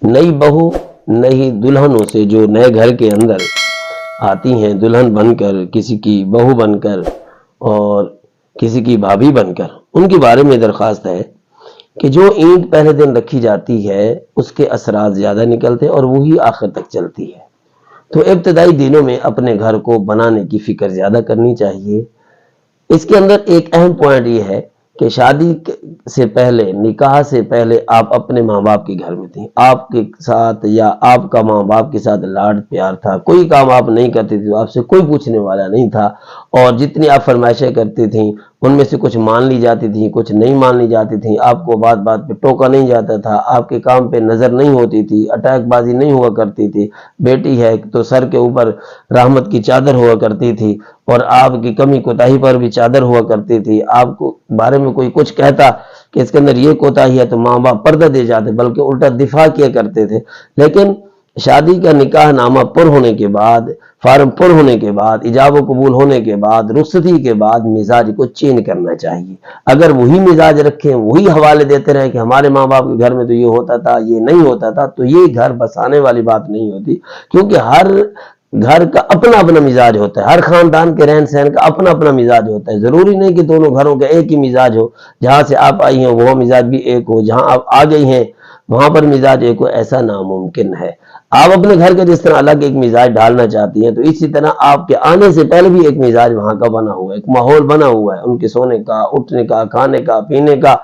نئی بہو نئی دلہنوں سے جو نئے گھر کے اندر آتی ہیں دلہن بن کر، کسی کی بہو بن کر اور کسی کی بھابھی بن کر، ان کے بارے میں درخواست ہے کہ جو اینٹ پہلے دن رکھی جاتی ہے اس کے اثرات زیادہ نکلتے اور وہی آخر تک چلتی ہے۔ تو ابتدائی دنوں میں اپنے گھر کو بنانے کی فکر زیادہ کرنی چاہیے۔ اس کے اندر ایک اہم پوائنٹ یہ ہے کہ شادی سے پہلے، نکاح سے پہلے آپ اپنے ماں باپ کے گھر میں تھیں، آپ کے ساتھ یا آپ کا ماں باپ کے ساتھ لاڈ پیار تھا، کوئی کام آپ نہیں کرتے تھے، آپ سے کوئی پوچھنے والا نہیں تھا، اور جتنی آپ فرمائشیں کرتی تھیں ان میں سے کچھ مان لی جاتی تھیں، کچھ نہیں مان لی جاتی تھیں، آپ کو بات بات پہ ٹوکا نہیں جاتا تھا، آپ کے کام پہ نظر نہیں ہوتی تھی، اٹیک بازی نہیں ہوا کرتی تھی، بیٹی ہے تو سر کے اوپر رحمت کی چادر ہوا کرتی تھی، اور آپ کی کمی کوتاہی پر بھی چادر ہوا کرتی تھی۔ آپ کو بارے میں کوئی کچھ کہتا کہ اس کے اندر یہ کوتاہی ہے تو ماں باپ پردہ دے جاتے، بلکہ الٹا دفاع کیا کرتے تھے۔ لیکن شادی کا نکاح نامہ پر ہونے کے بعد، فارم پر ہونے کے بعد، ایجاب و قبول ہونے کے بعد، رخصتی کے بعد مزاج کو چینج کرنا چاہیے۔ اگر وہی مزاج رکھیں، وہی حوالے دیتے رہیں کہ ہمارے ماں باپ کے گھر میں تو یہ ہوتا تھا، یہ نہیں ہوتا تھا، تو یہ گھر بسانے والی بات نہیں ہوتی، کیونکہ ہر گھر کا اپنا اپنا مزاج ہوتا ہے، ہر خاندان کے رہن سہن کا اپنا اپنا مزاج ہوتا ہے۔ ضروری نہیں کہ دونوں گھروں کا ایک ہی مزاج ہو، جہاں سے آپ آئی ہیں وہ مزاج بھی ایک ہو، جہاں آپ آ گئی ہیں وہاں پر مزاج ایک ہو، ایسا ناممکن ہے۔ آپ اپنے گھر کے جس طرح الگ ایک مزاج ڈالنا چاہتی ہیں، تو اسی طرح آپ کے آنے سے پہلے بھی ایک مزاج وہاں کا بنا ہوا ہے، ایک ماحول بنا ہوا ہے، ان کے سونے کا، اٹھنے کا، کھانے کا، پینے کا،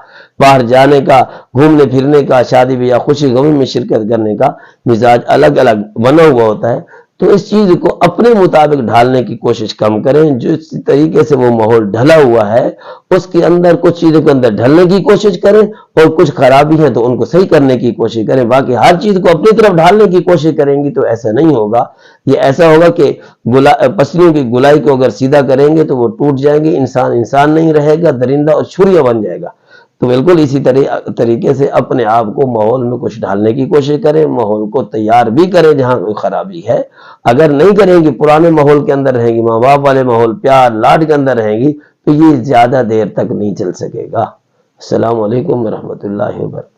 باہر جانے کا، گھومنے پھرنے کا، شادی بیاہ خوشی غمی میں شرکت کرنے کا مزاج الگ الگ بنا ہوا ہوتا ہے۔ تو اس چیز کو اپنے مطابق ڈھالنے کی کوشش کم کریں۔ جس طریقے سے وہ ماحول ڈھلا ہوا ہے اس کے اندر کچھ چیزوں کے اندر ڈھلنے کی کوشش کریں، اور کچھ خرابی ہیں تو ان کو صحیح کرنے کی کوشش کریں۔ باقی ہر چیز کو اپنی طرف ڈھالنے کی کوشش کریں گی تو ایسا نہیں ہوگا۔ یہ ایسا ہوگا کہ پسلیوں کی گلائی کو اگر سیدھا کریں گے تو وہ ٹوٹ جائیں گے، انسان انسان نہیں رہے گا، درندہ اور چھریا بن جائے گا۔ تو بالکل اسی طریقے سے اپنے آپ کو ماحول میں کچھ ڈھالنے کی کوشش کریں، ماحول کو تیار بھی کریں جہاں کوئی خرابی ہے۔ اگر نہیں کریں گی، پرانے ماحول کے اندر رہیں گی، ماں باپ والے ماحول پیار لاڈ کے اندر رہیں گی، تو یہ زیادہ دیر تک نہیں چل سکے گا۔ السلام علیکم ورحمۃ اللہ وبرکاتہ۔